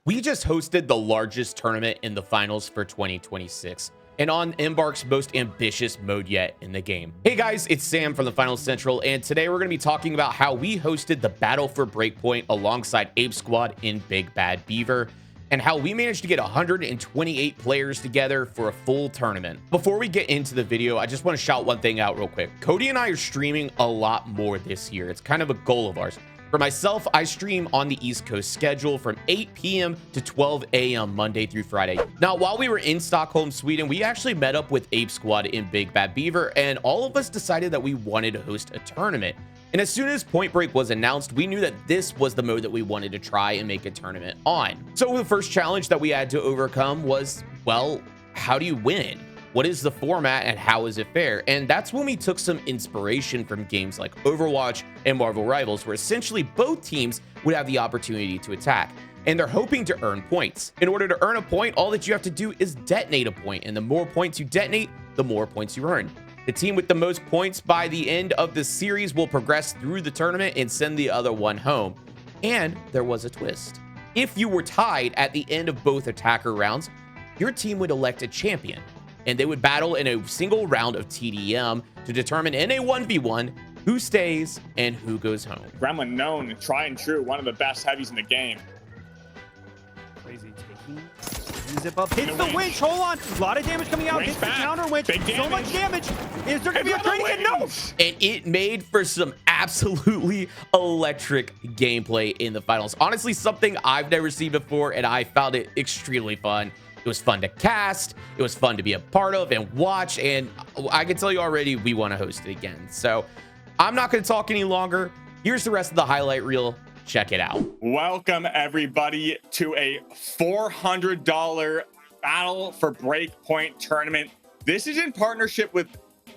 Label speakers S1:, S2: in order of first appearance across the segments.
S1: We just hosted the largest tournament in the finals for 2026 and on Embark's most ambitious mode yet in the game. Hey guys, it's Sam from the Finals Central, and today we're going to be talking about how we hosted the battle for Breakpoint alongside ApeSquad and BigBadBeaver, and how we managed to get 128 players together for a full tournament. Before we get into the video, I just want to shout one thing out real quick. Cody and I are streaming a lot more this year. It's kind of a goal of ours. For myself, I stream on the East Coast schedule from 8 p.m. to 12 a.m. Monday through Friday. Now, while we were in Stockholm, Sweden, we actually met up with ApeSquad and BigBadBeaver, and all of us decided that we wanted to host a tournament. And as soon as Pointbreak was announced, we knew that this was the mode that we wanted to try and make a tournament on. So the first challenge that we had to overcome was, well, how do you win? What is the format and how is it fair? And that's when we took some inspiration from games like Overwatch and Marvel Rivals, where essentially both teams would have the opportunity to attack. And they're hoping to earn points. In order to earn a point, all that you have to do is detonate a point. And the more points you detonate, the more points you earn. The team with the most points by the end of the series will progress through the tournament and send the other one home. And there was a twist. If you were tied at the end of both attacker rounds, your team would elect a champion, and they would battle in a single round of TDM to determine in a 1v1 who stays and who goes home.
S2: Gremlin known, tried and true, one of the best heavies in the game.
S3: Crazy taking. Zip up, hits the winch, hold on. A lot of damage coming out, hits the counter winch. So much damage. Is there gonna be a critical? No.
S1: And it made for some absolutely electric gameplay in the finals. Honestly, something I've never seen before, and I found it extremely fun. It was fun to cast, it was fun to be a part of and watch, and I can tell you already we want to host it again. So I'm not going to talk any longer. Here's the rest of the highlight reel. Check it out.
S2: Welcome everybody to a $400 battle for Breakpoint tournament. This is in partnership with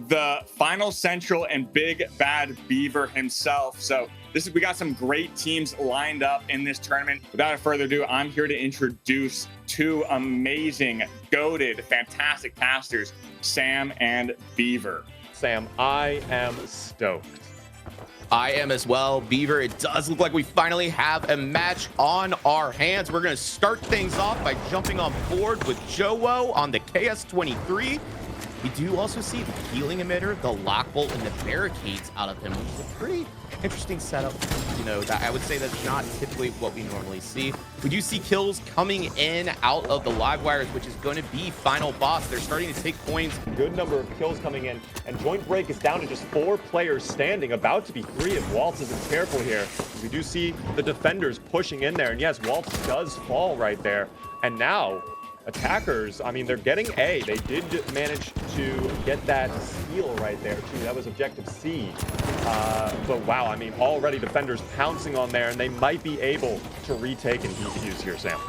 S2: the Final Central and BigBadBeaver himself. So we got some great teams lined up in this tournament. Without further ado, I'm here to introduce two amazing, goated, fantastic casters, Sam and Beaver.
S4: Sam, I am stoked.
S1: I am as well, Beaver. It does look like we finally have a match on our hands. We're going to start things off by jumping on board with Joe on the KS-23. We do also see the healing emitter, the lock bolt, and the barricades out of him, which is a pretty interesting setup. You know, that I would say that's not typically what we normally see. We do see kills coming in out of the live wires, which is going to be final boss. They're starting to take points.
S4: Good number of kills coming in, and Joint Break is down to just 4 players standing, about to be 3 if Waltz isn't careful here. We do see the defenders pushing in there, and yes, Waltz does fall right there. And now attackers, I mean, they're getting A. They did manage to get that steal right there, too. That was objective C. But wow, I mean, already defenders pouncing on there, and they might be able to retake and defuse here, Sam.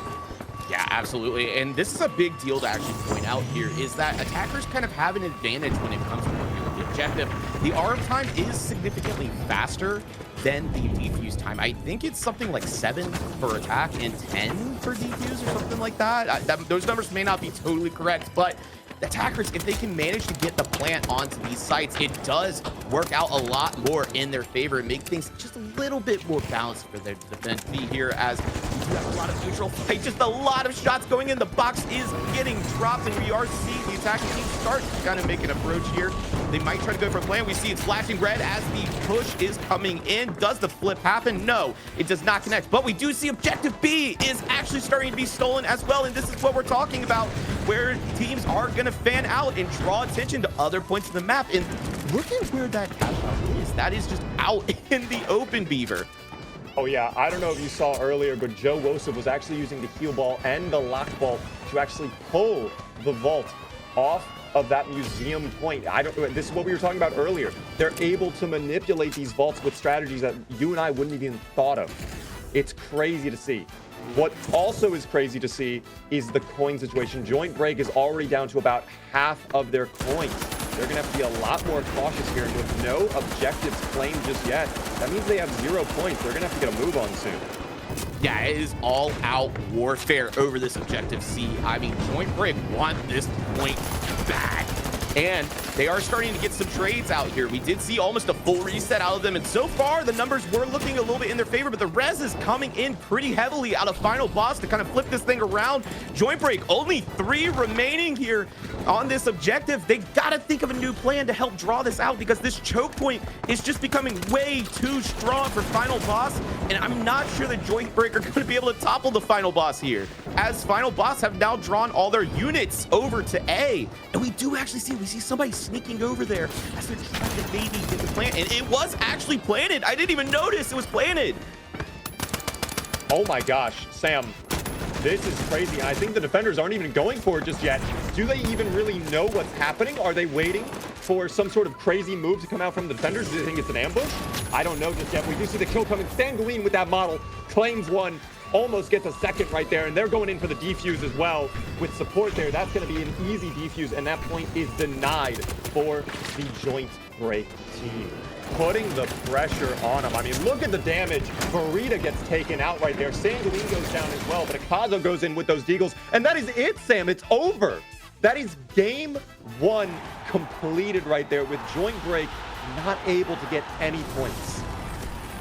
S1: Yeah, absolutely. And this is a big deal to actually point out here, is that attackers kind of have an advantage when it comes to working with the objective. The RM time is significantly faster than the defuse time. I think it's something like 7 for attack and 10 for defuse or something like that. Those numbers may not be totally correct, but attackers, if they can manage to get the plant onto these sites, it does work out a lot more in their favor and make things just a little bit more balanced for their defense here, as we do have a lot of neutral fight, just a lot of shots going in. The box is getting dropped, and we are seeing the attacking team start to kind of make an approach here. They might try to go for a plan. We see it's flashing red as the push is coming in. Does the flip happen? No, it does not connect. But we do see objective B is actually starting to be stolen as well, and this is what we're talking about, where teams are going to fan out and draw attention to other points of the map. And look at where that cash out is. That is just out in the open, Beaver.
S4: Oh yeah, I don't know if you saw earlier, but Joe Wosov was actually using the heal ball and the lock bolt to actually pull the vault off of that museum point. This is what we were talking about earlier. They're able to manipulate these vaults with strategies that you and I wouldn't even thought of. It's crazy to see. What also is crazy to see is the coin situation. Joint Break is already down to about half of their coins. They're going to have to be a lot more cautious here, and with no objectives claimed just yet, that means they have 0 points. They're going to have to get a move on soon.
S1: Yeah, it is all out warfare over this objective C. I mean, Joint Break want this point bad. and they are starting to get some trades out here. We did see almost a full reset out of them, and so far the numbers were looking a little bit in their favor, but the res is coming in pretty heavily out of Final Boss to kind of flip this thing around. Joint Break, only 3 remaining here on this objective. They gotta think of a new plan to help draw this out, because this choke point is just becoming way too strong for Final Boss, and I'm not sure that Joint Break are gonna be able to topple the Final Boss here, as Final Boss have now drawn all their units over to A. And we do actually see somebody sneaking over there as they're trying to maybe get the plant, and it was actually planted. I didn't even notice it was planted.
S4: Oh my gosh, Sam, this is crazy. I think the defenders aren't even going for it just yet. Do they even really know what's happening? Are they waiting for some sort of crazy move to come out from the defenders? Do they think it's an ambush? I don't know just yet. We do see the kill coming. Sanguine with that model claims one, almost gets a second right there, and they're going in for the defuse as well with support there. That's going to be an easy defuse, and that point is denied for the Joint Break team, putting the pressure on them. I mean, look at the damage. Burrito gets taken out right there. Sanguine goes down as well, but Akazo goes in with those deagles, and that is it, Sam. It's over. That is game 1 completed right there, with Joint Break not able to get any points.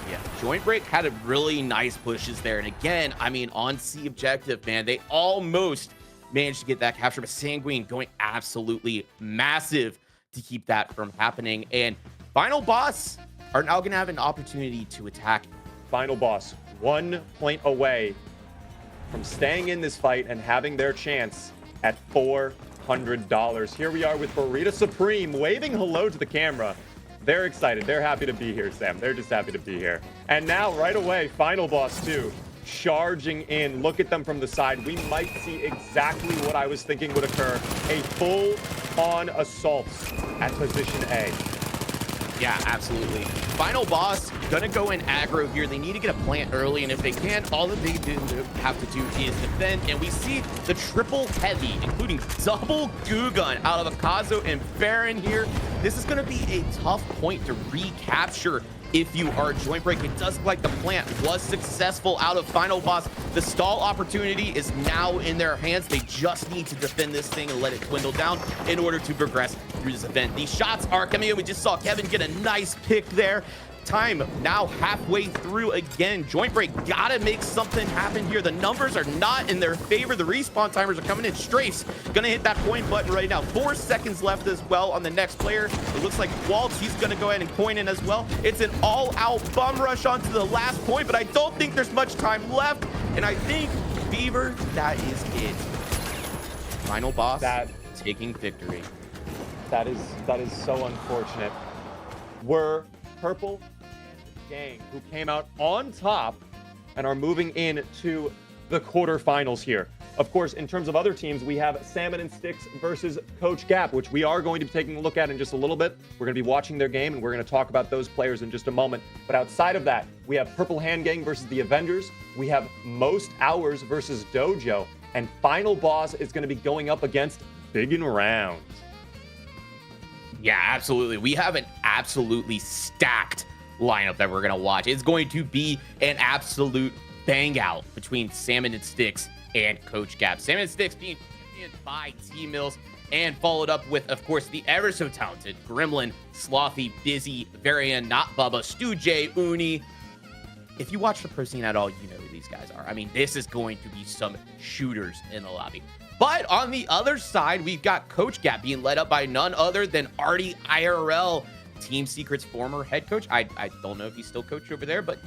S1: Yeah, Joint Break had a really nice pushes there. And again, I mean, on C objective, man, they almost managed to get that capture, but Sanguine going absolutely massive to keep that from happening. And Final Boss are now going to have an opportunity to attack.
S4: Final Boss, 1 point away from staying in this fight and having their chance at $400. Here we are with Burrito Supreme waving hello to the camera. They're excited. They're happy to be here, Sam. They're just happy to be here. And now, right away, Final Boss 2 charging in. Look at them from the side. We might see exactly what I was thinking would occur. A full-on assault at position A.
S1: Yeah, absolutely. Final Boss gonna go in aggro here. They need to get a plant early, and if they can, all that they have to do is defend. And we see the triple heavy, including double goo gun out of Akazo and Baron here. This is gonna be a tough point to recapture if you are Joint Break. It does look like the plant was successful out of Final Boss. The stall opportunity is now in their hands. They just need to defend this thing and let it dwindle down in order to progress through this event. These shots are coming in. We just saw Kevin get a nice pick there. Time now halfway through again. Joint Break gotta make something happen here. The numbers are not in their favor. The respawn timers are coming in. Strafe's gonna hit that point button right now. 4 seconds left as well on the next player. It looks like Waltz, he's gonna go ahead and coin in as well. It's an all-out bum rush onto the last point, but I don't think there's much time left. And I think, Beaver, that is it. Final Boss taking victory.
S4: That is so unfortunate. We're Purple Gang, who came out on top and are moving into the quarterfinals here. Of course, in terms of other teams, we have Salmon and Sticks versus Coach Gap, which we are going to be taking a look at in just a little bit. We're going to be watching their game, and we're going to talk about those players in just a moment. But outside of that, we have Purple Hand Gang versus the Avengers. We have Most Hours versus Dojo. And Final Boss is going to be going up against Big and Round.
S1: Yeah, absolutely. We have an absolutely stacked lineup that we're going to watch. It's going to be an absolute bang out between Salmon and Sticks and Coach Gap. Salmon and Sticks being championed by T-Mills, and followed up with, of course, the ever so talented Gremlin, Slothy, Busy, Varian, Not Bubba, Stu J, Uni. If you watch the pro scene at all, you know who these guys are. I mean, this is going to be some shooters in the lobby. But on the other side, we've got Coach Gap being led up by none other than Artie IRL, Team Secret's former head coach. I don't know if he's still coached over there, but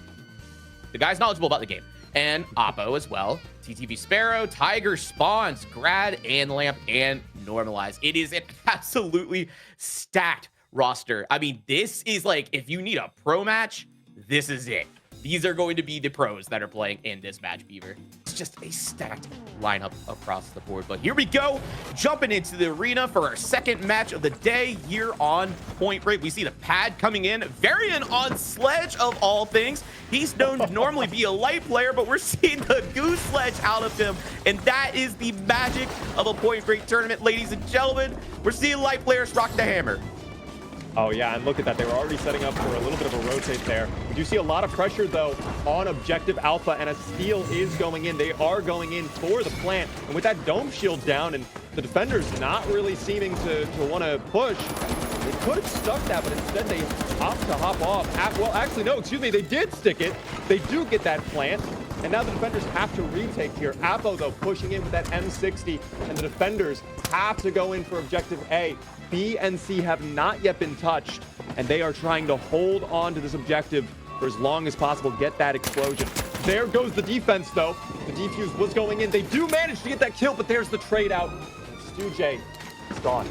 S1: the guy's knowledgeable about the game. And Oppo as well. TTV Sparrow, Tiger, Spawns, Grad, and Lamp, and Normalize. It is an absolutely stacked roster. I mean, this is like, if you need a pro match, this is it. These are going to be the pros that are playing in this match, Beaver. It's just a stacked lineup across the board. But here we go, jumping into the arena for our second match of the day here on Point Break. We see the pad coming in. Varian on Sledge, of all things. He's known to normally be a light player, but we're seeing the Goose Sledge out of him. And that is the magic of a Point Break tournament, ladies and gentlemen. We're seeing light players rock the hammer.
S4: Oh, yeah, and look at that. They were already setting up for a little bit of a rotate there. We do see a lot of pressure, though, on Objective Alpha, and a steal is going in. They are going in for the plant. And with that dome shield down and the defenders not really seeming to want to push, they could have stuck that, but instead they opt to hop off. Well, actually, no, excuse me. They did stick it. They do get that plant. And now the defenders have to retake here. Apo, though, pushing in with that M60, and the defenders have to go in for Objective A. B and C have not yet been touched, and they are trying to hold on to this objective for as long as possible, get that explosion. There goes the defense, though. The defuse was going in. They do manage to get that kill, but there's the trade out. Stu J is gone.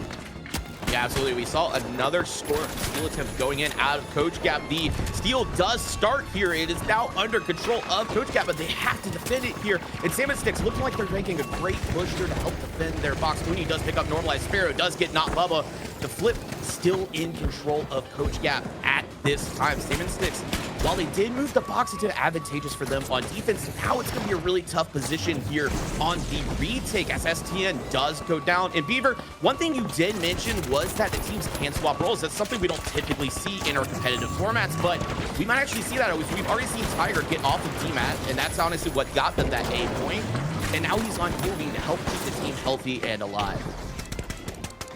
S1: Yeah, absolutely. We saw another steal attempt going in out of Coach Gap. The steal does start here. It is now under control of Coach Gap, but they have to defend it here. And Salmon Sticks looking like they're making a great push here to help defend their box. Mooney does pick up normalized. Sparrow does get not Bubba. The flip still in control of Coach Gap at this time. Salmon Sticks, while they did move the box into advantageous for them on defense, now it's going to be a really tough position here on the retake as STN does go down. And Beaver, one thing you did mention was that the teams can swap roles. That's something we don't typically see in our competitive formats, but we might actually see that. We've already seen Tiger get off of D-Mat, and that's honestly what got them that A point. And now he's on moving to help keep the team healthy and alive.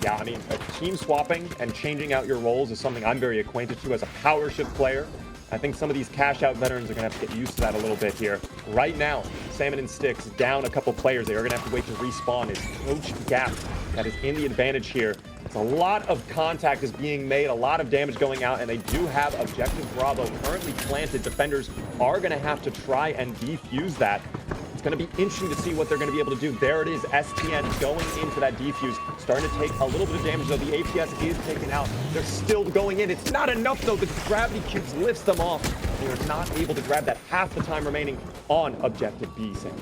S4: Yeah, I mean, team swapping and changing out your roles is something I'm very acquainted to as a power shift player. I think some of these cash-out veterans are going to have to get used to that a little bit here. Right now, Salmon and Sticks down a couple players. They are going to have to wait to respawn. It's Coach Gap that is in the advantage here. It's a lot of contact is being made, a lot of damage going out, and they do have Objective Bravo currently planted. Defenders are going to have to try and defuse that. It's going to be interesting to see what they're going to be able to do. There it is, STN going into that defuse, starting to take a little bit of damage, though the APS is taken out. They're still going in. It's not enough, though. The gravity cubes lifts them off. They are not able to grab that half the time remaining on Objective B, Sam.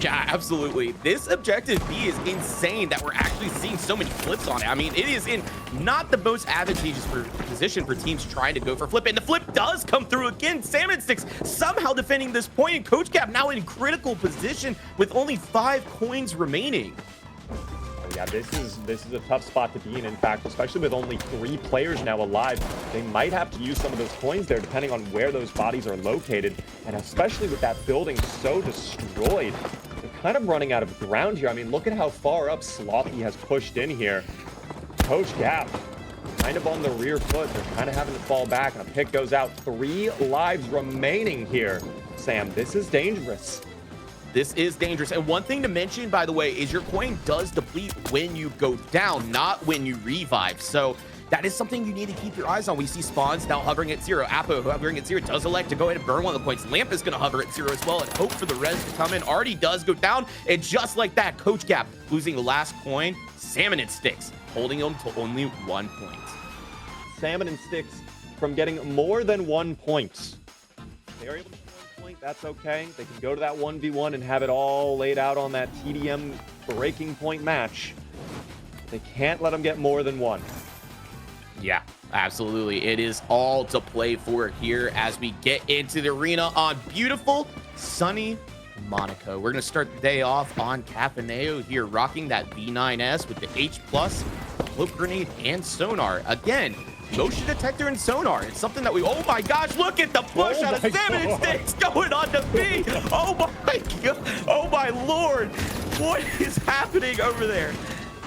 S1: Yeah, absolutely. This Objective B is insane that we're actually seeing so many flips on it. I mean, it is in not the most advantageous position for teams trying to go for flip. And the flip does come through again. Salmon Sticks somehow defending this point, and Coach Cap now in critical position with only 5 coins remaining.
S4: Yeah, this is a tough spot to be in fact, especially with only 3 players now alive. They might have to use some of those coins there, depending on where those bodies are located. And especially with that building so destroyed, they're kind of running out of ground here. I mean, look at how far up Slothy has pushed in here. Coach Gap kind of on the rear foot. They're kind of having to fall back, and a pick goes out. 3 lives remaining here. Sam, this is dangerous.
S1: This is dangerous. And one thing to mention, by the way, is your coin does deplete when you go down, not when you revive. So that is something you need to keep your eyes on. We see Spawns now hovering at 0. Apo hovering at 0 does elect to go ahead and burn one of the points. Lamp is going to hover at 0 as well and hope for the res to come in. Already does go down. And just like that, Coach Gap losing the last coin. Salmon and Sticks holding them to only 1 point.
S4: Salmon and Sticks from getting more than 1 point. They are able to that's okay. They can go to that 1v1 and have it all laid out on that TDM breaking point match. They can't let them get more than 1.
S1: Yeah, absolutely. It is all to play for here as we get into the arena on beautiful, sunny Monaco. We're going to start the day off on Cafaneo here, rocking that V9S with the H+, cloak grenade, and sonar. Again, motion detector and sonar. It's something that we, oh my gosh, look at the push out of Salmon and Sticks going on to B. Oh my God. Oh my Lord. What is happening over there?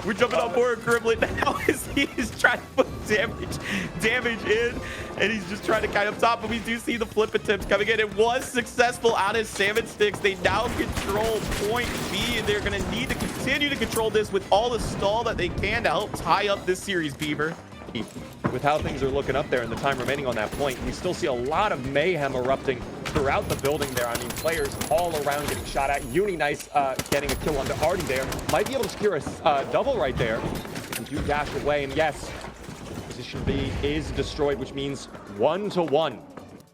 S1: We're jumping on board Criblet now as he is trying to put damage in, and he's just trying to kite up top, but we do see the flip attempts coming in. It was successful out of Salmon Sticks. They now control point B, and they're going to need to continue to control this with all the stall that they can to help tie up this series, Beaver.
S4: With how things are looking up there and the time remaining on that point, we still see a lot of mayhem erupting throughout the building there. I mean, players all around getting shot at. Uni Nice getting a kill onto Artie there. Might be able to secure a double right there. And do dash away. And yes, position B is destroyed, which means 1-1.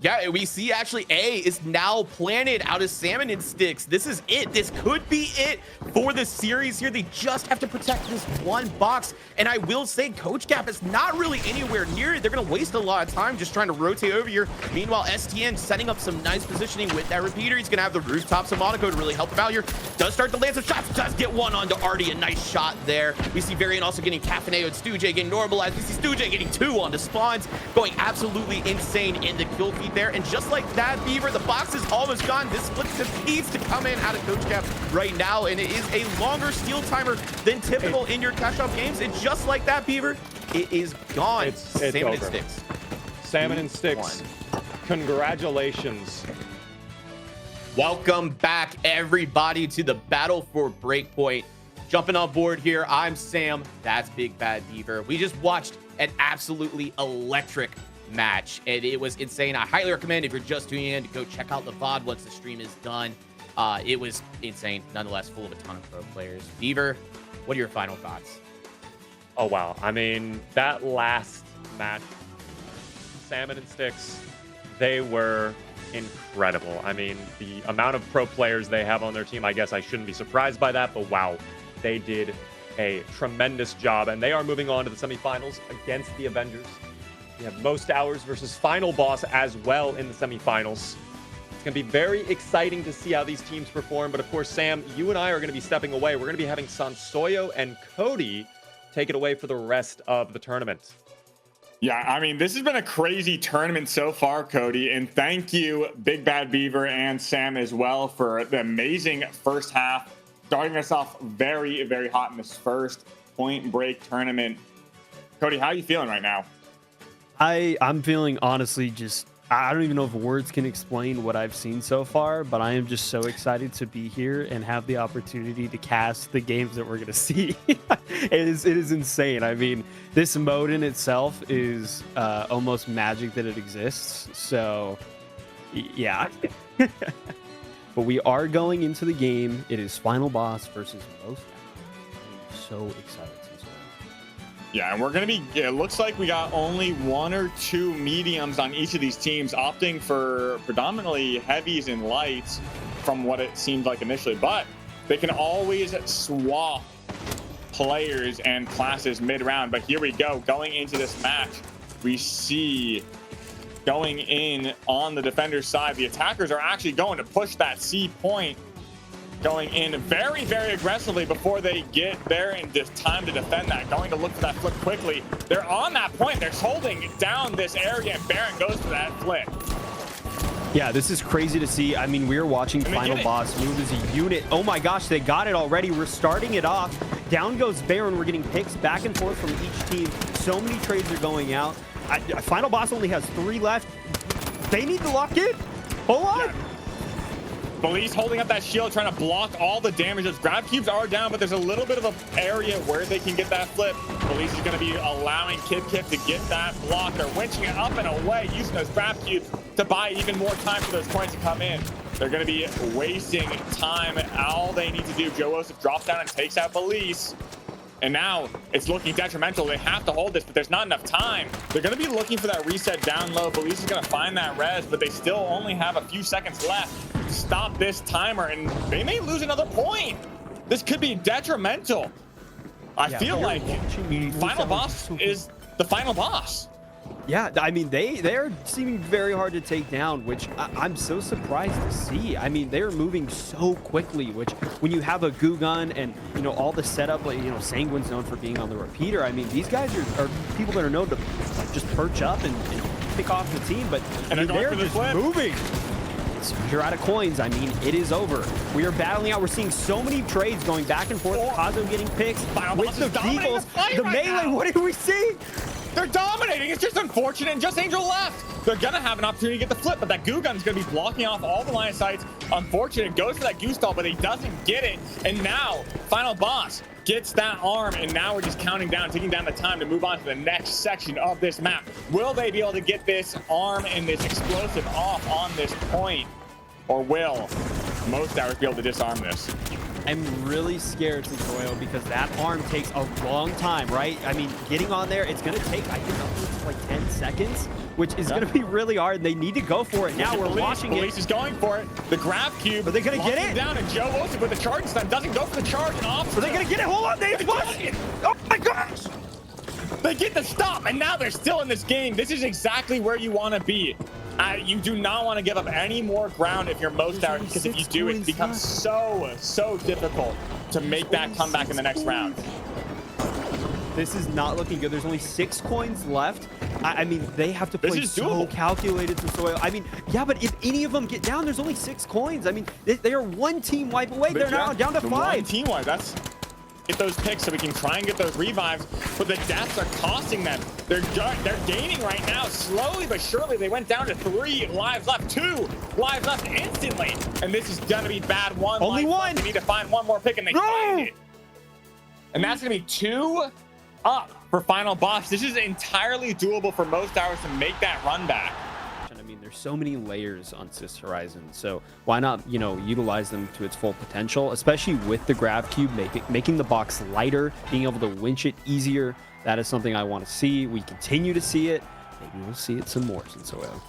S1: Yeah, we see actually A is now planted out of Salmon and Sticks. This is it. This could be it for the series here. They just have to protect this one box. And I will say Coach Gap is not really anywhere near it. They're going to waste a lot of time just trying to rotate over here. Meanwhile, STN setting up some nice positioning with that repeater. He's going to have the rooftops of Monaco to really help him out here. Does start to land some shots. Does get one onto Artie. A nice shot there. We see Varian also getting caffeinated. Stuje getting normalized. We see Stuje getting 2 onto Spawns. Going absolutely insane in the kill feed there. And just like that, Beaver, the box is almost gone. This split just needs to come in out of Coach Cap right now. And it is a longer steal timer than typical in your cash out games. And just like that, Beaver, it is gone.
S4: It's
S1: Salmon and
S4: over.
S1: Sticks.
S4: Salmon and Sticks, congratulations.
S1: Welcome back, everybody, to the battle for Breakpoint. Jumping on board here, I'm Sam. That's BigBadBeaver. We just watched an absolutely electric match, and it was insane. I highly recommend, if you're just tuning in, to go check out the VOD once the stream is done. It was insane, nonetheless, full of a ton of pro players. Beaver, what are your final thoughts?
S4: Oh, wow. I mean, that last match, Salmon and Sticks, they were incredible. I mean, the amount of pro players they have on their team, I guess I shouldn't be surprised by that, but wow, they did a tremendous job, and they are moving on to the semifinals against the Avengers. We have Most Hours versus Final Boss as well in the semifinals. It's going to be very exciting to see how these teams perform. But of course, Sam, you and I are going to be stepping away. We're going to be having Sansoyo and Cody take it away for the rest of the tournament.
S2: Yeah, I mean, this has been a crazy tournament so far, Cody. And thank you, BigBadBeaver and Sam as well, for the amazing first half. Starting us off very, very hot in this first Point Break tournament. Cody, how are you feeling right now?
S3: I'm feeling, honestly, just, I don't even know if words can explain what I've seen so far, but I am just so excited to be here and have the opportunity to cast the games that we're going to see. It is insane. I mean, this mode in itself is almost magic that it exists. So, yeah. But we are going into the game. It is Final Boss versus Most Hours. I'm so excited.
S2: Yeah, and we're going to be, it looks like we got only 1 or 2 mediums on each of these teams, opting for predominantly heavies and lights from what it seemed like initially. But they can always swap players and classes mid-round. But here we go, going into this match, we see going in on the defender's side, the attackers are actually going to push that C point, going in very, very aggressively before they get there and just time to defend that. Going to look for that flip quickly. They're on that point. They're holding down this area, and Baron goes for that flip.
S3: Yeah, this is crazy to see. I mean, we're watching Final Boss move as a unit. Oh my gosh, they got it already. We're starting it off. Down goes Baron. We're getting picks back and forth from each team. So many trades are going out. Final Boss only has 3 left. They need to lock in. Hold on.
S2: Yeah. Police holding up that shield, trying to block all the damage. Those grab cubes are down, but there's a little bit of an area where they can get that flip. Police is going to be allowing Kip to get that block. They're winching it up and away, using those grab cubes to buy even more time for those points to come in. They're going to be wasting time. All they need to do, Joe Osif drops down and takes out Police. And now it's looking detrimental. They have to hold this, but there's not enough time. They're going to be looking for that reset down low. Police is going to find that res, but they still only have a few seconds left to stop this timer, and they may lose another point. This could be detrimental. I feel like Final Boss is the Final Boss.
S3: Yeah, I mean, they're seeming very hard to take down, which I'm so surprised to see. I mean, they're moving so quickly, which when you have a goo gun and, you know, all the setup, like, you know, Sanguine's known for being on the repeater. I mean, these guys are people that are known to just perch up and pick off the team, but I mean, they're just moving. So you're out of coins. I mean, it is over. We are battling out. We're seeing so many trades going back and forth. Kazo getting picks with the Deagles. The melee, what do we see?
S2: They're dominating. It's just unfortunate. And Just Angel left. They're going to have an opportunity to get the flip, but that goo gun's going to be blocking off all the line of sights. Unfortunate. Goes for that goo stall, but he doesn't get it. And now, Final Boss gets that arm, and now we're just counting down, taking down the time to move on to the next section of this map. Will they be able to get this arm and this explosive off on this point? Or will Most Hours be able to disarm this?
S3: I'm really scared, Sintoyo, because that arm takes a long time, right? I mean, getting on there, it's going to take, I think, upwards like 10 seconds, which is going to be really hard. They need to go for it. Now we're watching it.
S2: Police is going for it. The grab cube.
S3: Are they going to get it?
S2: Down, and Joe Wilson with the charge time doesn't go for the charge. And off.
S3: Are they going to get it? Hold on, they push it. Oh my gosh.
S2: They get the stop, and now they're still in this game. This is exactly where you want to be. You do not want to give up any more ground if you're most out, because if you do, it becomes so difficult to make that comeback in the next round.
S3: This is not looking good. There's only 6 coins left. I mean, they have to play so calculated to soil. I mean, yeah, but if any of them get down, there's only 6 coins. I mean, they are 1 team wipe away. They're now down to 5.
S2: 1 team wipe. That's get those picks so we can try and get those revives, but the deaths are costing them. They're gaining right now, slowly but surely. They went down to 3 lives left, 2 lives left instantly, and this is gonna be bad.
S3: Only 1.
S2: They need to find 1 more pick, and they find it. And that's gonna be 2 up for final boss. This is entirely doable for most hours to make that run back.
S3: I mean, there's so many layers on Sis Horizon, so why not, you know, utilize them to its full potential, especially with the grab cube, making the box lighter, being able to winch it easier. That is something I want to see. We continue to see it. Maybe we'll see it some more since a while.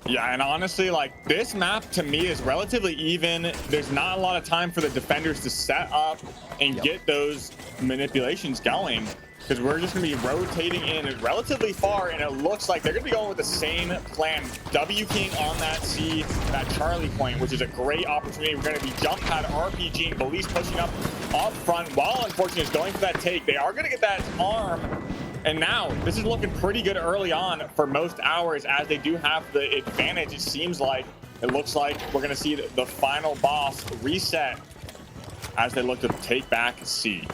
S2: Yeah, and honestly, like, this map to me is relatively even. There's not a lot of time for the defenders to set up and get those manipulations going, because we're just going to be rotating in relatively far, and it looks like they're going to be going with the same plan. W King on that C, that Charlie point, which is a great opportunity. We're going to be jump pad RPGing, Belize pushing up front, while unfortunately is going for that take. They are going to get that arm, and now this is looking pretty good early on for most hours, as they do have the advantage. It seems like, it looks like we're going to see the final boss reset as they look to take back C.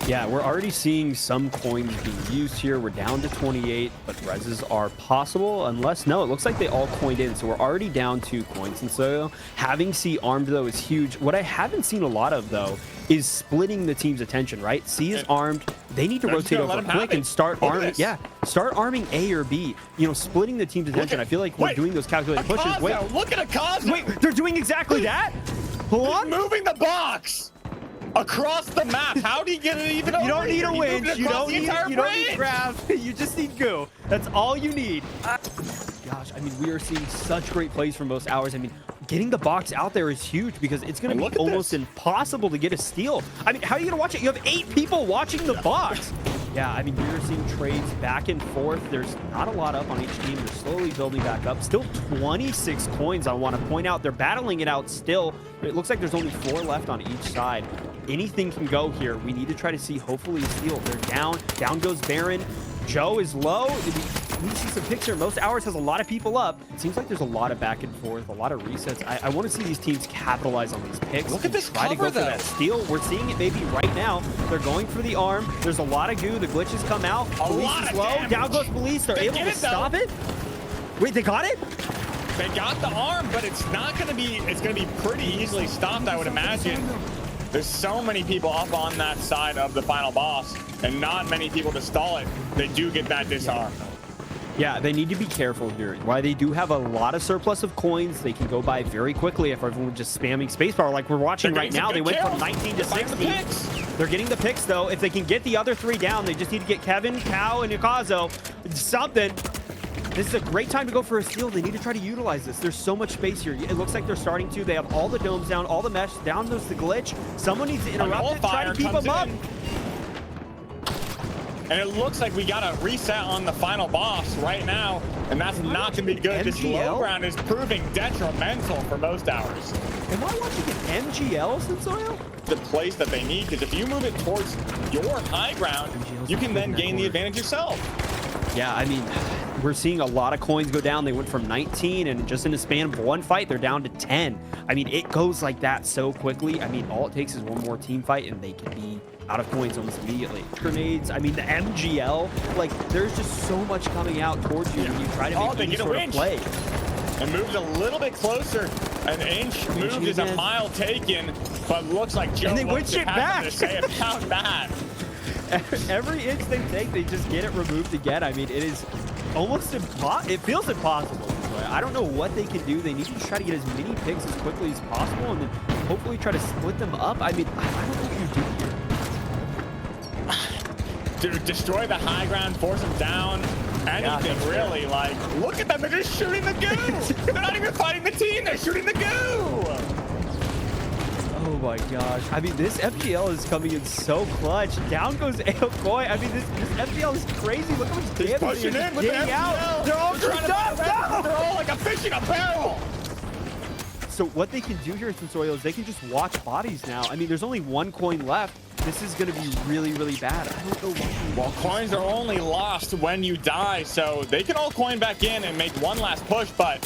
S3: Yeah, we're already seeing some coins being used here. We're down to 28, but reses are possible unless, no, it looks like they all coined in. So we're already down 2 coins. And so having C armed, though, is huge. What I haven't seen a lot of, though, is splitting the team's attention, right? C is armed. They need to rotate over quick and start arming. Yeah, start arming A or B. You know, splitting the team's attention. I feel like we're doing those calculated pushes. Wait,
S2: look at Akaza.
S3: Wait, they're doing exactly that? Hold on.
S2: Moving the box across the map. How do you get it even over?
S3: You don't need a winch. You don't need grab. You just need goo. That's all you need. Gosh, I mean, we are seeing such great plays from most hours. I mean, getting the box out there is huge because it's going to be almost impossible to get a steal. I mean, how are you going to watch it? You have 8 people watching the box. Yeah, I mean, we're seeing trades back and forth. There's not a lot up on each team. They're slowly building back up. Still 26 coins, I want to point out. They're battling it out still. It looks like there's only 4 left on each side. Anything can go here. We need to try to see, hopefully, a steal. They're down. Down goes Baron. Joe is low. We need to see some picture. Most hours has a lot of people up. It seems like there's a lot of back and forth, a lot of resets. I want to see these teams capitalize on these picks.
S2: Look at this
S3: try to go for that steal. We're seeing it maybe right now. They're going for the arm. There's a lot of goo. The glitches come out. Police is low. Down goes Police. They're able to stop it. Wait, they got it?
S2: They got the arm, but it's not going to be, it's going to be pretty easily stopped, I would imagine. There's so many people up on that side of the final boss and not many people to stall it. They do get that disarm.
S3: Yeah, they need to be careful here. While they do have a lot of surplus of coins, they can go by very quickly if everyone's just spamming spacebar like we're watching right now. They went from 19 to 60. They're getting the picks, though. If they can get the other 3 down, they just need to get Kevin, Cow, and Yukazo. Something. This is a great time to go for a steal. They need to try to utilize this. There's so much space here. It looks like they're starting to. They have all the domes down, all the mesh. Down goes the glitch. Someone needs to interrupt it, try to keep them up.
S2: And it looks like we got a reset on the final boss right now, and that's not going to be good. This low ground is proving detrimental for most hours.
S3: Am I watching an MGL since oil?
S2: The place that they need, because if you move it towards your high ground, you can then gain the advantage yourself.
S3: Yeah, I mean, we're seeing a lot of coins go down. They went from 19, and just in the span of 1 fight, they're down to 10. I mean, it goes like that so quickly. I mean, all it takes is 1 more team fight, and they can be out of coins almost immediately. Grenades, I mean, the MGL, like, there's just so much coming out towards you when you try to make any sort of play.
S2: And moves a little bit closer. An inch moved is a mile taken, but looks like Joe
S3: winch it back.
S2: To say about that.
S3: Every inch they take, they just get it removed again. I mean, it is almost impossible. It feels impossible. I don't know what they can do. They need to try to get as many picks as quickly as possible and then hopefully try to split them up. I mean, I don't know what you do here.
S2: Dude, destroy the high ground, force them down. Anything really. Like, look at them. They're just shooting the goo. They're not even fighting the team. They're shooting the goo.
S3: Oh my gosh. I mean, this FGL is coming in so clutch. Down goes ApeSquad. I mean, this FGL is crazy. Look how much damage
S2: He's pushing in with the
S3: getting out.
S2: FGL.
S3: They're all
S2: trying to
S3: stuck. No!
S2: They're all like a fish in a barrel.
S3: So what they can do here, Sensorio, is they can just watch bodies now. I mean, there's only one coin left. This is going to be really, really bad. I don't know why.
S2: Well, coins are only lost when you die, so they can all coin back in and make one last push, but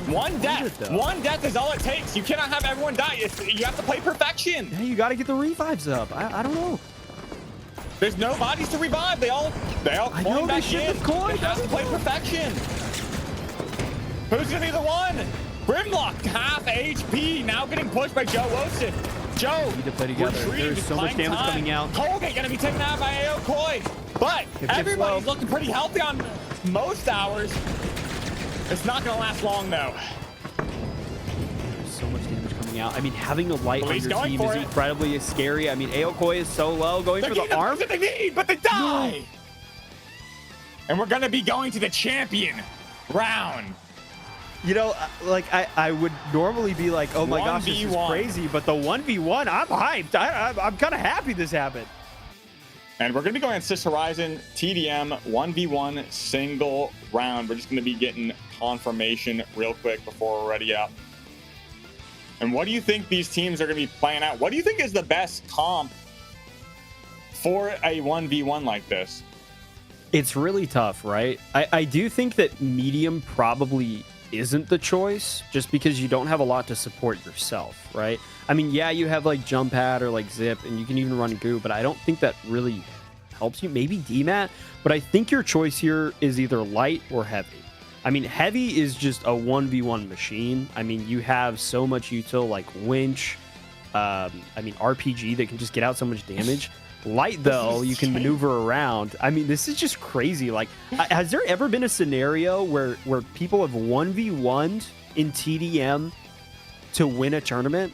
S2: one death is all it takes. You cannot have everyone die. You have to play perfection.
S3: Yeah, you got to get the revives up. I don't know.
S2: There's no bodies to revive. They all coin back in. It has to play perfection. Who's going to be the one? Grimlock, half HP, now getting pushed by Joe Wilson. Joe,
S3: need to play together. There's so much damage coming out.
S2: Colgate going to be taken out by ApeSquad, but everybody's looking pretty healthy on most hours. It's not going to last long, though.
S3: There's so much damage coming out. I mean, having a light on your team is incredibly scary. I mean, ApeSquad is so low, going for the arm.
S2: They need, but they die. No. And we're going to be going to the champion round.
S3: You know, like I would normally be like, oh my gosh, this is crazy, but the 1v1, I'm hyped. I'm kind of happy this happened.
S2: And we're going to be going on Sis Horizon TDM 1v1 single round. We're just going to be getting confirmation real quick before we're ready up. And what do you think these teams are going to be playing out? What do you think is the best comp for a 1v1 like this?
S3: It's really tough, right? I do think that medium probably isn't the choice, just because you don't have a lot to support yourself, right? I mean, yeah, you have like jump pad or like zip, and you can even run goo, but I don't think that really helps you. Maybe DMAT, but I think your choice here is either light or heavy. I mean, heavy is just a 1v1 machine. I mean, you have so much util like winch, I mean, RPG that can just get out so much damage. Light, though, you can maneuver around. I mean, this is just crazy. Like, has there ever been a scenario where people have 1v1'd in TDM to win a tournament?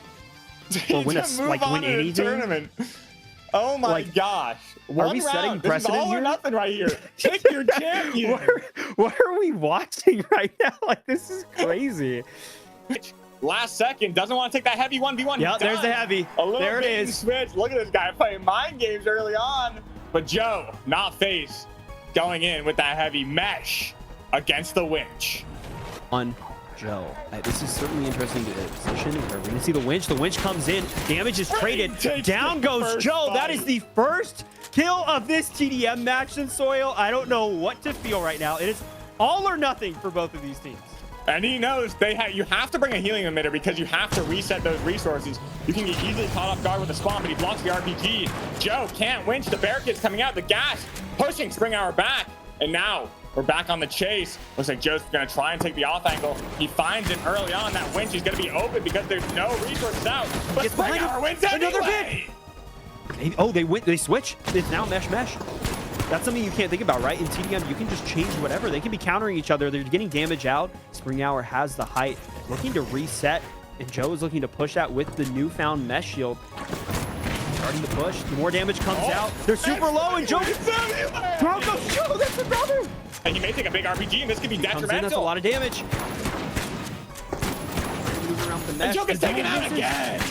S3: Or win win anything?
S2: Tournament. Oh my gosh.
S3: Are we setting precedent
S2: this is all
S3: here?
S2: Or nothing right here. Pick your champion.
S3: What are we watching right now? Like, this is crazy.
S2: Last second, doesn't want to take that heavy 1v1.
S3: Yeah, there's the heavy. There it is.
S2: Switch. Look at this guy playing mind games early on. But Joe, not face, going in with that heavy mesh against the winch.
S3: On Joe. This is certainly interesting to position. We're going to see the winch. The winch comes in. Damage is traded. Down goes Joe. That is the first kill of this TDM match in Soil. I don't know what to feel right now. It is all or nothing for both of these teams.
S2: And he knows you have to bring a healing emitter because you have to reset those resources. You can get easily caught off guard with the spawn, but he blocks the RPG. Joe can't winch. The barricades coming out. The gas pushing Spring Hour back. And now we're back on the chase. Looks like Joe's going to try and take the off angle. He finds it early on. That winch is going to be open because there's no resources out. But Spring Hour wins anyway.
S3: Oh, they switch. It's now mesh. That's something you can't think about, right? In TDM, you can just change whatever. They can be countering each other. They're getting damage out. Spring Hour has the height, looking to reset, and Joe is looking to push that with the newfound mesh shield. Starting to push. More damage comes out. They're super low, and Joe gets down goes Joe. That's the brother.
S2: And he may take a big RPG, and this could be detrimental.
S3: That's a lot of damage. Around the mesh.
S2: And Joe gets taken out again.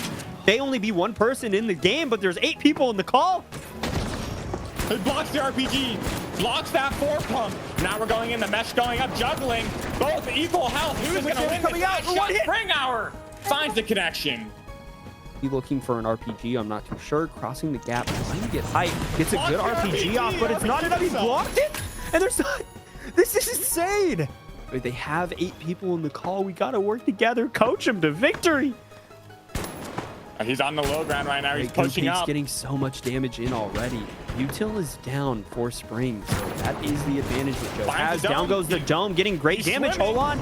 S3: They only be one person in the game, but there's 8 people in the call.
S2: It blocks the RPG, blocks that 4-pump. Now we're going in, the mesh going up, juggling. Both equal health. Who's going to win? Coming out for one hit. Spring Hour finds the connection.
S3: He looking for an RPG, I'm not too sure. Crossing the gap, trying to get height. Gets a good RPG off, but it's not enough. He blocked it, and there's not. This is insane. They have 8 people in the call. We got to work together. Coach them to victory.
S2: He's on the low ground right now. He's pushing up.
S3: He's getting so much damage in already. Util is down for Spring, so that is the advantage that Joe has. Down goes the dome, getting great damage. Hold on.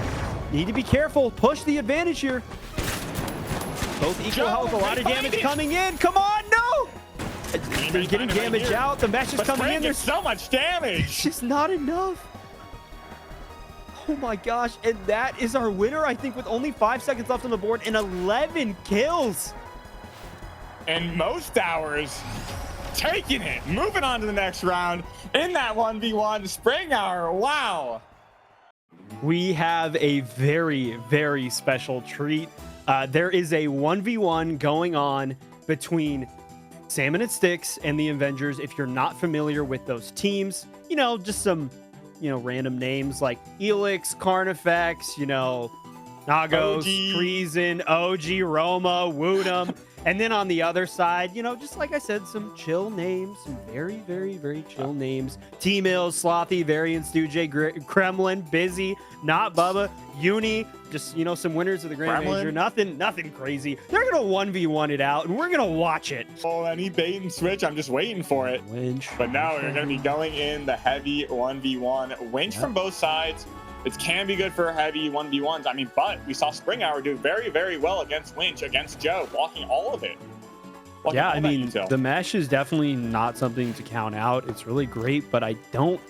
S3: Need to be careful. Push the advantage here. Both equal health. A lot of damage coming in. Come on, no! They're getting damage out. The mesh is coming in.
S2: There's so much damage.
S3: It's just not enough. Oh my gosh, and that is our winner, I think, with only 5 seconds left on the board and 11 kills.
S2: And most hours taking it, moving on to the next round in that 1v1 spring hour. Wow.
S3: We have a very, very special treat. There is a 1v1 going on between Salmon and Sticks and the Avengers. If you're not familiar with those teams, you know, just some, you know, random names like Elix, Carnifex, you know, Nagos, Treason, OG, Roma, Woodham. And then on the other side, you know, just like I said, some chill names, some very, very, very chill names. T-Mills, Slothy, Varian, Stu J, Kremlin, Busy, Not Bubba, Uni, just, you know, some winners of the Grand Major. Nothing crazy. They're going to 1v1 it out, and we're going to watch it.
S2: Oh, any bait and switch. I'm just waiting for it.
S3: Winch.
S2: But now you're going to be going in the heavy 1v1. Winch from both sides. It can be good for heavy 1v1s. I mean, but we saw Spring Hour do very, very well against Winch, against Joe, blocking all of it.
S3: Yeah, I mean, the mesh is definitely not something to count out. It's really great, but I don't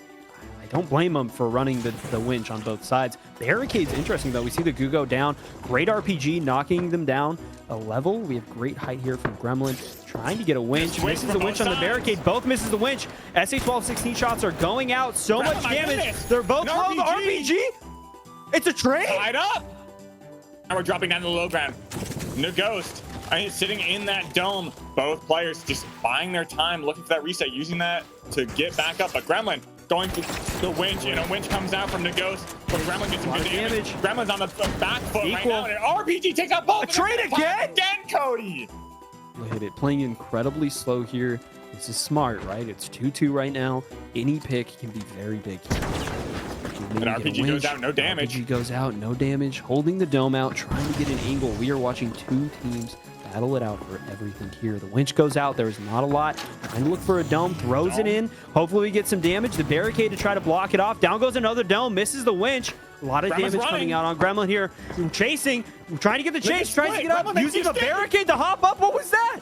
S3: blame them for running the winch on both sides. Barricade's interesting, though. We see the Goo go down. Great RPG knocking them down a level. We have great height here from Gremlin. Trying to get a winch. Misses the winch on the barricade. Both misses the winch. SA-12 16 shots are going out. So much damage. They're both low. The RPG. It's a trade.
S2: Tied up. Now we're dropping down to the low ground. No ghost. I mean, sitting in that dome. Both players just buying their time, looking for that reset, using that to get back up. But Gremlin going to the winch, and a winch comes out from the ghost. But Gremlin gets some good damage. Gremlin's on the back foot right now. And RPG takes out both.
S3: A trade again?
S2: Again, Cody.
S3: Look at it, playing incredibly slow here. This is smart, right? It's 2-2 right now. Any pick can be very big.
S2: And RPG goes out, no damage.
S3: RPG goes out, no damage. Holding the dome out, trying to get an angle. We are watching two teams battle it out for everything here. The winch goes out. There's not a lot. Trying to look for a dome, throws it in. Hopefully we get some damage. The barricade to try to block it off. Down goes another dome, misses the winch. A lot of damage coming out on Gremlin here. Chasing, trying to get the chase, trying to get up, using the barricade to hop up. What was that?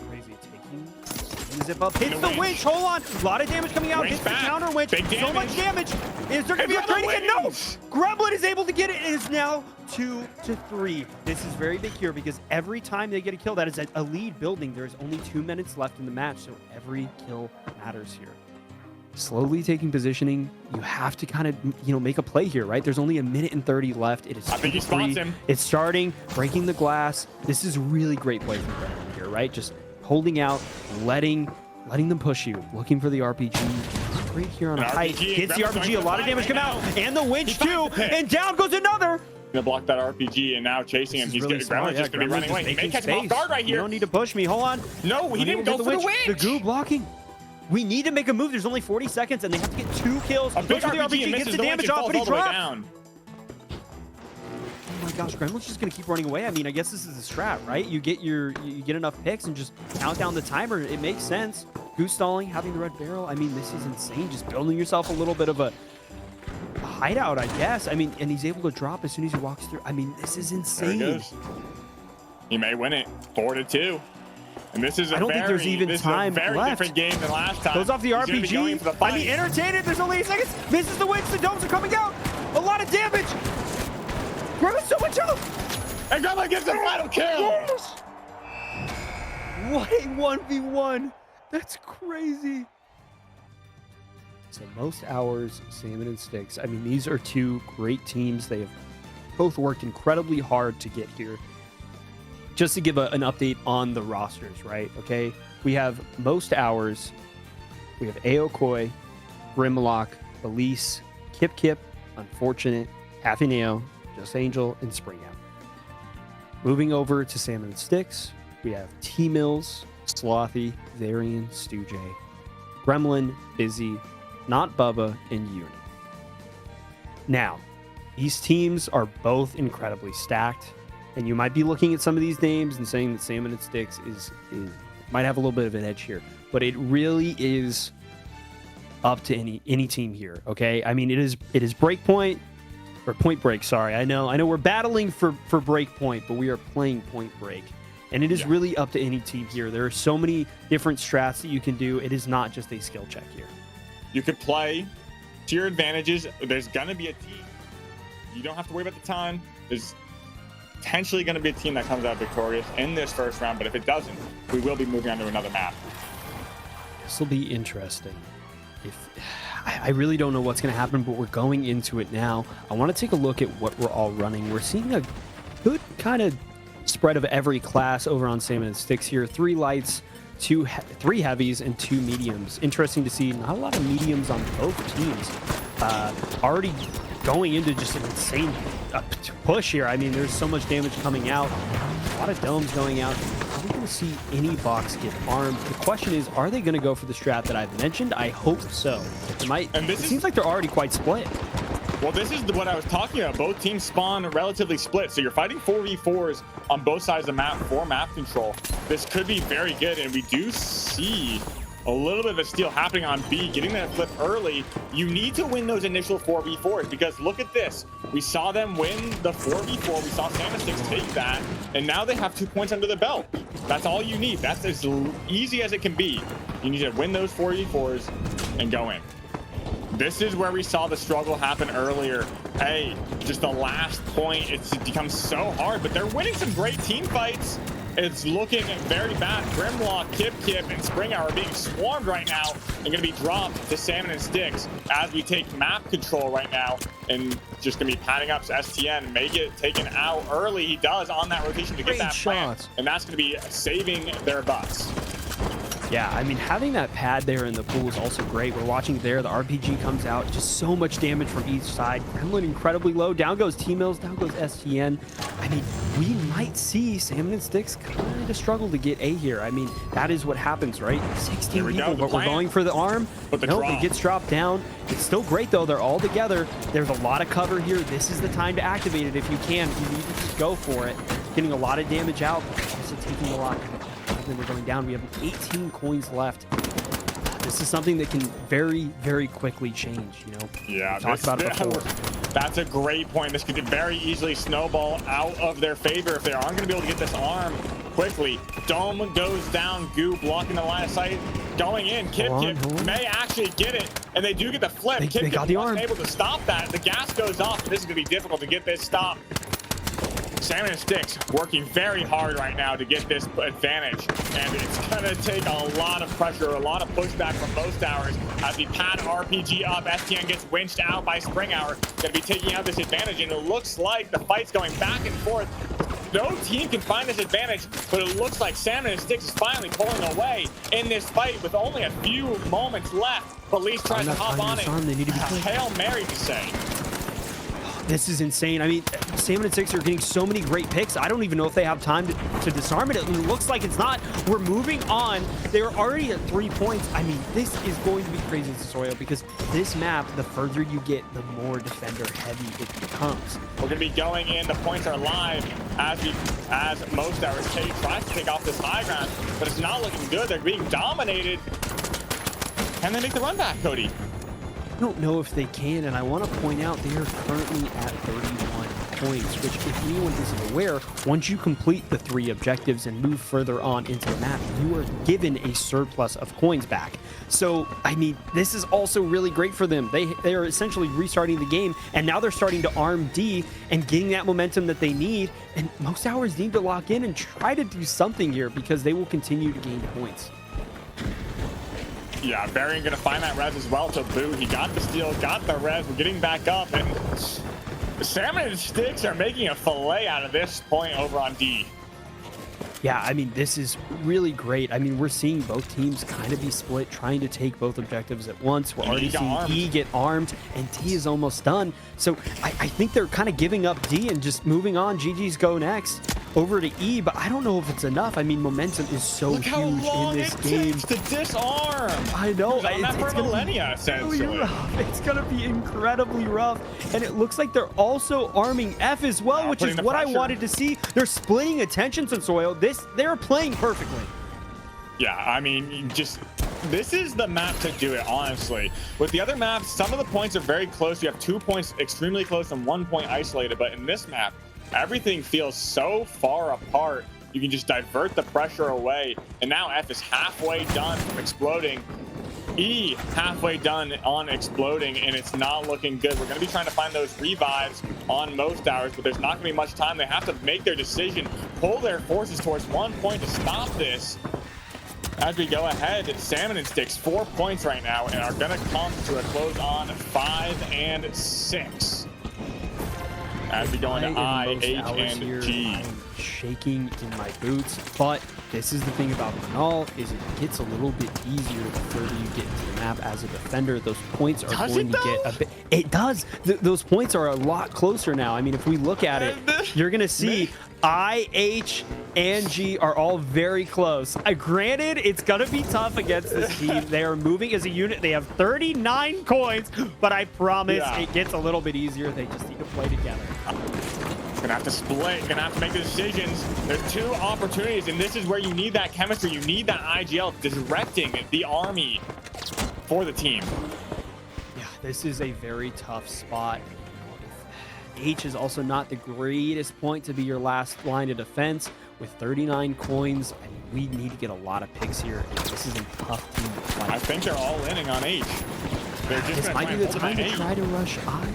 S3: Crazy taking. Zip up, hits the winch. Hold on. A lot of damage coming out. Hits the counter winch. So much damage. Is there going to be a trade again? No. Gremlin is able to get it. It is now 2-3. This is very big here because every time they get a kill, that is a lead building. There's only 2 minutes left in the match, so every kill matters here. Slowly taking positioning, you have to kind of, you know, make a play here, right? There's only 1 minute and 30 left. It is 2-3. It's starting, breaking the glass. This is really great play from Gremlin here, right? Just holding out, letting them push you, looking for the RPG. Right here on a height. Hits the RPG, a lot of damage come out, and the winch too, and down goes another.
S2: Gonna block that RPG, and now chasing him. He's really Gremlin's just gonna be running away. He may catch him off guard right here.
S3: You don't need to push me. Hold on.
S2: No, he didn't go for the winch.
S3: The Goo blocking. We need to make a move. There's only 40 seconds, and they have to get 2 kills.
S2: A big RPG gets the damage off, but he drops. Oh
S3: my gosh, Gremlin's just gonna keep running away. I mean, I guess this is a strat, right? You get enough picks and just count down the timer. It makes sense. Goose stalling, having the red barrel. I mean, this is insane. Just building yourself a little bit of a hideout, I guess. I mean, and he's able to drop as soon as he walks through. I mean, this is insane.
S2: There he goes. He may win it 4-2. And this is
S3: I don't think there's even time
S2: very
S3: left.
S2: Different game than last time.
S3: Goes off the RPG. I mean, entertain it. There's only 8 seconds. Misses the winch. The domes are coming out. A lot of damage. Gremlin's so much health.
S2: And Gremlin gets the final kill.
S3: Yes. What a 1v1. That's crazy. So most hours, Salmon and Sticks. I mean, these are two great teams. They have both worked incredibly hard to get here. Just to give an update on the rosters, right? Okay, we have most hours. We have Aokoi, Grimlock, Elise, Kip, Unfortunate, Halfineo, Just Angel, and Spring Out. Moving over to Salmon and Sticks, we have T-Mills, Slothy, Varian, Stu J, Gremlin, Busy, Not Bubba, and Uni. Now, these teams are both incredibly stacked. And you might be looking at some of these names and saying that Salmon and Sticks might have a little bit of an edge here, but it really is up to any team here. Okay, I mean it is Breakpoint or Pointbreak. Sorry, I know we're battling for Breakpoint, but we are playing Pointbreak, and it is really up to any team here. There are so many different strats that you can do. It is not just a skill check here.
S2: You could play to your advantages. There's gonna be a team. You don't have to worry about the time. There's potentially going to be a team that comes out victorious in this first round, but if it doesn't, we will be moving on to another map.
S3: This will be interesting. I really don't know what's going to happen, but we're going into it now. I want to take a look at what we're all running. We're seeing a good kind of spread of every class over on Salmon and Sticks here. 3 lights, 3 heavies, and 2 mediums. Interesting to see not a lot of mediums on both teams. Already going into just an insane push here. I mean, there's so much damage coming out. A lot of domes going out. Are we going to see any box get armed? The question is, are they going to go for the strat that I've mentioned? I hope so. It seems like they're already quite split.
S2: Well, this is what I was talking about. Both teams spawn relatively split. So you're fighting 4v4s on both sides of the map for map control. This could be very good. And we do see a little bit of a steal happening on B, getting that flip early. You need to win those initial 4v4s because look at this. We saw them win the 4v4. We saw Salmon Sticks take that, and now they have 2 points under the belt. That's all you need. That's as easy as it can be. You need to win those 4v4s and go in. This is where we saw the struggle happen earlier. Hey, just the last point, it becomes so hard, but they're winning some great team fights. It's looking very bad. Grimlock, Kip, and Springhour are being swarmed right now and going to be dropped to Salmon and Sticks as we take map control right now and just going to be padding up to STN. May get taken out early. He does on that rotation to get that plant, and that's going to be saving their butts.
S3: Yeah, I mean, having that pad there in the pool is also great. We're watching there. The RPG comes out. Just so much damage from each side. Gremlin incredibly low. Down goes T-Mills. Down goes STN. I mean, we might see Salmon and Sticks kind of struggle to get A here. I mean, that is what happens, right? 16 people, but we're going for the arm. Nope, it gets dropped down. It's still great, though. They're all together. There's a lot of cover here. This is the time to activate it if you can. You need to just go for it. Getting a lot of damage out, also taking a lot. Then we're going down. We have 18 coins left. This is something that can very, very quickly change, you know?
S2: Yeah,
S3: we talked about it before.
S2: That's a great point. This could very easily snowball out of their favor if they aren't going to be able to get this arm quickly. Dome goes down. Goo blocking the line of sight. Going in. Kip may actually get it, and they do get the flip.
S3: They got the arm.
S2: Able to stop that. The gas goes off, and this is going to be difficult to get this stopped. Salmon and Sticks working very hard right now to get this advantage, and it's gonna take a lot of pressure, a lot of pushback from most towers as the pad RPG up. STN gets winched out by Springhour, gonna be taking out this advantage, and it looks like the fight's going back and forth. No team can find this advantage, but it looks like Salmon and Sticks is finally pulling away in this fight with only a few moments left. Police tries to hop on it.
S3: They need to be
S2: Hail Mary to say.
S3: This is insane. I mean, Salmon and Sticks are getting so many great picks. I don't even know if they have time to disarm it. It looks like it's not. We're moving on. They're already at 3 points. I mean, this is going to be crazy, Soil, because this map, the further you get, the more defender heavy it becomes.
S2: We're going to be going in. The points are live as most hours. Kate tries to take off this high ground, but it's not looking good. They're being dominated. Can they make the run back, Cody?
S3: I don't know if they can, and I want to point out they are currently at 31 points, which if anyone isn't aware, once you complete the 3 objectives and move further on into the map, you are given a surplus of coins back. So, I mean, this is also really great for them. They are essentially restarting the game, and now they're starting to arm D and getting that momentum that they need, and most towers need to lock in and try to do something here because they will continue to gain points.
S2: Yeah, Varian gonna find that res as well to boot. He got the steal, got the res. We're getting back up, and Salmon and Sticks are making a fillet out of this point over on D.
S3: Yeah, I mean, this is really great. I mean, we're seeing both teams kind of be split, trying to take both objectives at once. We're already seeing E get armed, and D is almost done. So I think they're kind of giving up D and just moving on. GG's go next over to E, but I don't know if it's enough. I mean, momentum is so huge in this game.
S2: Takes to disarm.
S3: I know.
S2: It's for millennia, essentially.
S3: It's going to be incredibly rough. And it looks like they're also arming F as well, which is what I wanted to see. They're splitting attention to Soil. They're playing perfectly.
S2: Yeah, I mean, this is the map to do it, honestly. With the other maps, some of the points are very close. You have 2 points extremely close and 1 point isolated. But in this map, everything feels so far apart. You can just divert the pressure away. And now F is halfway done from exploding. E halfway done on exploding, and it's not looking good. We're going to be trying to find those revives on most hours, but there's not going to be much time. They have to make their decision, pull their forces towards 1 point to stop this. As we go ahead, Salmon and Sticks 4 points right now and are going to come to a close on 5 and 6. As we go into I, H, and G.
S3: I'm shaking in my boots, but this is the thing about Bernal, is it gets a little bit easier the further you get into the map as a defender. Those points are going to get a bit. It does. Those points are a lot closer now. I mean, if we look at it, you're going to see I, H, and G are all very close. Granted, it's going to be tough against this team. They are moving as a unit. They have 39 coins, but I promise it gets a little bit easier. They just need to play together.
S2: Gonna have to split, gonna have to make the decisions. There's 2 opportunities, and this is where you need that chemistry. You need that IGL directing the army for the team.
S3: Yeah, this is a very tough spot. H is also not the greatest point to be your last line of defense. With 39 coins, I mean, we need to get a lot of picks here, and this is a tough team to fight.
S2: I think they're all inning on H. They're just
S3: this might be the time to try to rush I.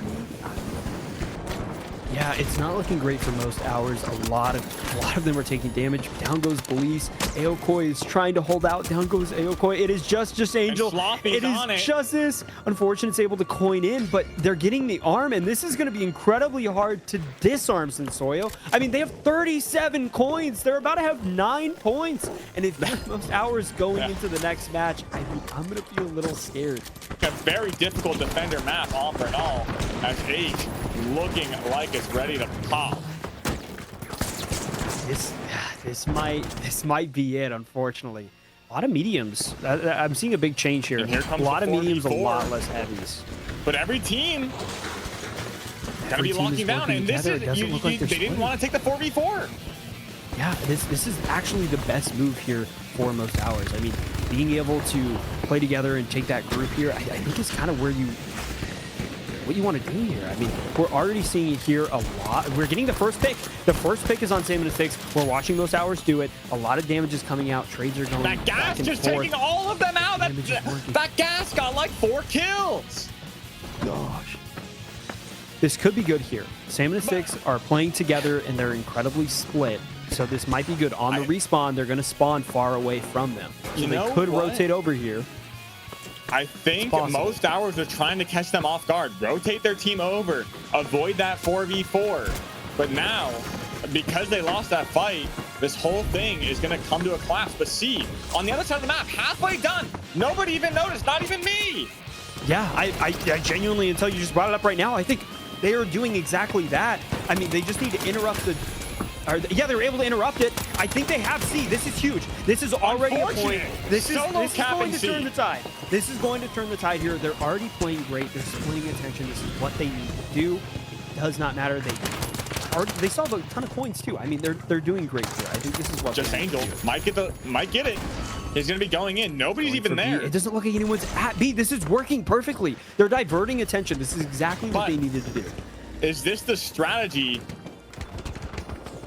S3: Yeah, it's not looking great for most hours. A lot of them are taking damage. Down goes Belize. Aokoi is trying to hold out. Down goes Aokoi. It is just Angel. It is just this. Unfortunately, it's able to coin in, but they're getting the arm, and this is going to be incredibly hard to disarm Sensoyo. I mean, they have 37 coins. They're about to have 9 points, and if that's most hours going into the next match, I mean, I'm going to feel a little scared.
S2: A very difficult defender map on Bernal as H looking like it's ready to pop.
S3: This might be it, unfortunately. A lot of mediums. I'm seeing a big change here. A lot of mediums, a lot less heavies.
S2: But every team gotta be locking down, and this is they didn't want to take the 4v4.
S3: Yeah, this is actually the best move here for most hours. I mean, being able to play together and take that group here, I think is kind of what you want to do here. I mean, we're already seeing it here a lot. We're getting the first pick. The first pick is on Salmon and Sticks. We're watching most hours do it. A lot of damage is coming out. Trades are going
S2: That gas just taking all of them out. That gas got like 4 kills.
S3: Gosh. This could be good here. Salmon and Sticks are playing together, and they're incredibly split. So this might be good. On the respawn, they're going to spawn far away from them. So they could rotate over here.
S2: I think most hours are trying to catch them off guard, rotate their team over, avoid that 4v4. But now, because they lost that fight, this whole thing is going to come to a collapse. But see, on the other side of the map, halfway done, nobody even noticed, not even me.
S3: Yeah, I genuinely, until you just brought it up right now, I think they are doing exactly that. I mean, they just need to interrupt the... yeah, they were able to interrupt it. I think they have C. This is huge. This is already a point. This is going to turn the tide. This is going to turn the tide here. They're already playing great. They're splitting attention. This is what they need to do. It does not matter. They saw a ton of coins too. I mean, they're doing great here. I think this is what
S2: just Angel might get it. He's going to be going in. Nobody's even there.
S3: B. It doesn't look like anyone's at B. This is working perfectly. They're diverting attention. This is exactly what they needed to do.
S2: Is this the strategy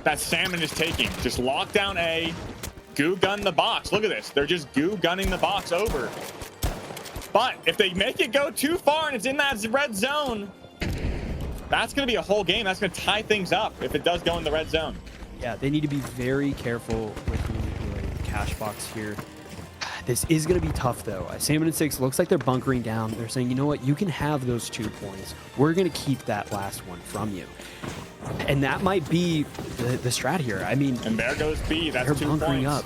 S2: that Salmon is taking? Just lock down A, goo gun the box. Look at this. They're just goo gunning the box over. But if they make it go too far and it's in that red zone, that's going to be a whole game. That's going to tie things up if it does go in the red zone.
S3: Yeah, they need to be very careful with manipulating the cash box here. This is going to be tough, though. Salmon and Sticks looks like they're bunkering down. They're saying, you know what? You can have those 2 points. We're going to keep that last one from you. And that might be the strat here. I mean,
S2: and there goes B. That's
S3: they're
S2: 2
S3: bunkering
S2: points.
S3: up.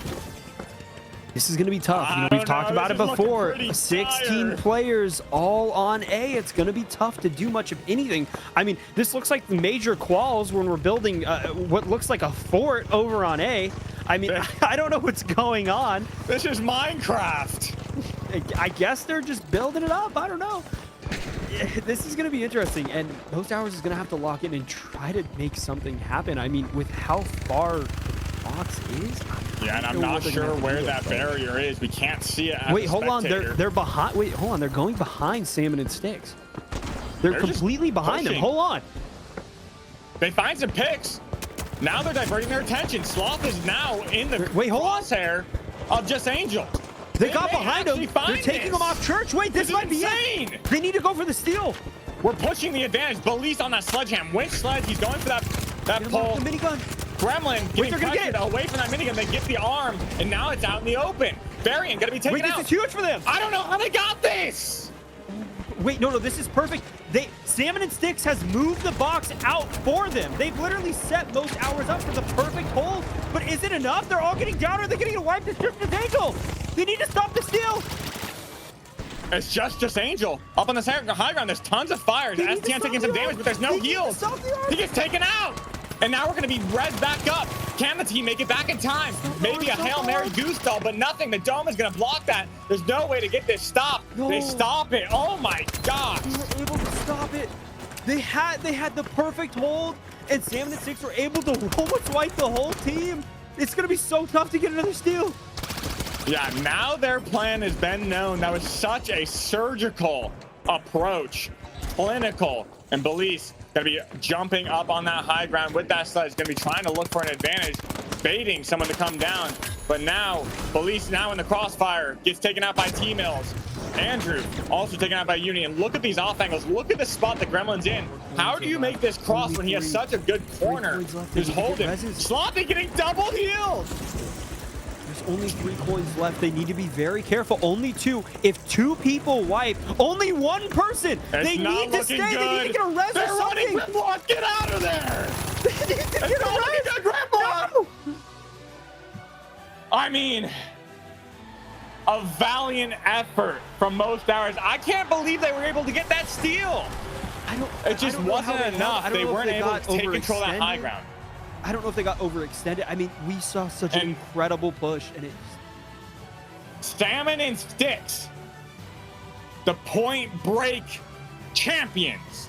S3: This is going to be tough. You know, we've talked about it before. 16 players all on A. It's going to be tough to do much of anything. I mean, this looks like the major quals when we're building what looks like a fort over on A. I mean, I don't know what's going on.
S2: This is Minecraft.
S3: I guess they're just building it up. I don't know. This is going to be interesting, and Most Hours is going to have to lock in and try to make something happen. I mean, with how far the box is,
S2: yeah, and I'm not sure where that barrier is. We can't see it.
S3: Wait, hold on. They're behind. Wait, hold on. They're going behind Salmon and Sticks. They're completely behind them. Hold on.
S2: They find some picks. Now they're diverting their attention. Sloth is now in the
S3: crosshair
S2: of just Angel.
S3: They got
S2: may
S3: behind him.
S2: actually find
S3: They're taking
S2: this.
S3: him off church. Wait, this
S2: This is
S3: might be
S2: insane.
S3: it. They need to go for the steal.
S2: We're pushing the advantage. Belize on that sledgehammer. Which sledge? He's going for that pole.
S3: The minigun.
S2: Gremlin getting
S3: they're gonna
S2: pressured
S3: get-
S2: away from that minigun. They get the arm, and now it's out in the open. Varian gonna be taken
S3: Wait, this
S2: out.
S3: is huge for them.
S2: I don't know how they got this.
S3: Wait, no, this is perfect. Salmon and Sticks has moved the box out for them. They've literally set most hours up for the perfect hold. But is it enough? They're all getting down, or they're getting wiped. It's just his ankle. They need to stop the steal.
S2: It's just Angel up on the high ground. There's tons of fires.
S3: They need to
S2: STN
S3: stop
S2: taking
S3: the
S2: some
S3: arm.
S2: damage, but there's no
S3: They need to
S2: heals.
S3: stop the arm.
S2: He gets taken out. And now we're going to be res back up. Can the team make it back in time? Maybe a Hail Mary goose stall, but nothing. The dome is going to block that. There's no way to get this stopped.
S3: No.
S2: They stop it. Oh my gosh.
S3: They were able to stop it. They had the perfect hold, and Salmon and Sticks were able to almost wipe the whole team. It's going to be so tough to get another steal.
S2: Yeah, now their plan has been known. That was such a surgical approach. Clinical. And Belize going to be jumping up on that high ground with that sledge. Going to be trying to look for an advantage, baiting someone to come down. But now, Belize now in the crossfire. Gets taken out by T-Mills. Andrew also taken out by Union. Look at these off angles. Look at the spot the Gremlin's in. How do you make this cross when he has such a good corner? Just hold him. Sloppy getting double healed.
S3: There's only 3 coins left. They need to be very careful. Only 2. If 2 people wipe, only 1 person.
S2: It's
S3: they
S2: not
S3: need to
S2: looking
S3: stay.
S2: good.
S3: They need to get a res
S2: They're
S3: or
S2: running
S3: something.
S2: Grimlock. Get out of there.
S3: They need to get
S2: It's
S3: a
S2: not looking
S3: res.
S2: good, Grimlock.
S3: No.
S2: I mean, a valiant effort from most hours. I can't believe they were able to get that steal. It just
S3: I don't know how
S2: wasn't enough.
S3: I don't
S2: They
S3: know if
S2: weren't able
S3: got
S2: to take control of that high
S3: overextended.
S2: ground.
S3: I don't know if they got overextended. I mean, we saw such an
S2: And-
S3: incredible push, and it.
S2: Salmon and Sticks, the Point Break champions.